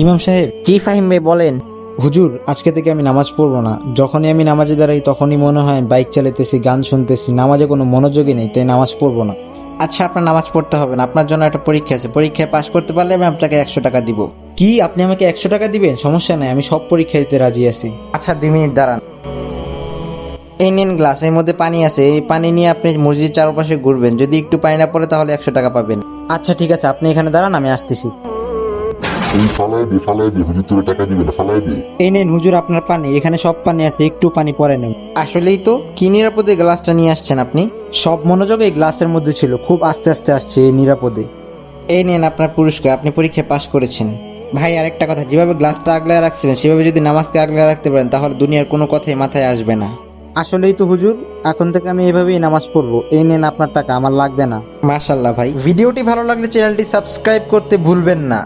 ইমাম সাহেব, জি ফাহিম ভাই বলেন। হুজুর আজকে থেকে আমি নামাজ পড়বো না। যখনই আমি নামাজে দাঁড়াই তখনই মনে হয় বাইক চালাতেছি, গান শুনতেছি, নামাজে কোনো মনোযোগই নেই, তাই নামাজ পড়বো না। আচ্ছা, আপনার নামাজ পড়তে হবে না, আপনার জন্য একটা পরীক্ষা আছে, পরীক্ষায় পাশ করতে পারলে আমি আপনাকে 100 টাকা দিব। কি, আপনি আমাকে 100 টাকা দিবেন? সমস্যা নাই, আমি সব পরীক্ষা দিতে রাজি আছি। আচ্ছা 2 মিনিট দাঁড়ান। এই নিন গ্লাস, এর মধ্যে পানি আছে, এই পানি নিয়ে আপনি মসজিদ চারপাশে ঘুরবেন, যদি একটু পানি না পড়ে তাহলে 100 টাকা পাবেন। আচ্ছা ঠিক আছে, আপনি এখানে দাঁড়ান, আমি আসতেছি। এই ফালাই দে হুজুর, তোর টাকা দিবে না, ফালাই দে। এই নেন হুজুর আপনার পানি, এখানে সব পানি আছে, একটু পানি পরে নেন। আসলেই তো, কি নিরাপদে গ্লাসটা নিয়ে আসছেন আপনি? সব মনোযোগ এই গ্লাসের মধ্যে ছিল, খুব আস্তে আস্তে আসছে, এই নিরাপদে। এই নিন আপনার পুরস্কার, আপনি পরীক্ষায় পাশ করেছেন। ভাই আরেকটা কথা, যেভাবে গ্লাসটা আগলায় রাখছিলেন সেভাবে যদি নামাজকে আগলায় রাখতে পারেন তাহলে দুনিয়ার কোনো কথাই মাথায় আসবে না। আসলেই তো হুজুর, এখন থেকে আমি এইভাবেই নামাজ পড়বো। এই নেন আপনার টাকা, আমার লাগবে না। মাশাল্লাহ ভাই, ভিডিওটি ভালো লাগলে চ্যানেলটি সাবস্ক্রাইব করতে ভুলবেন না।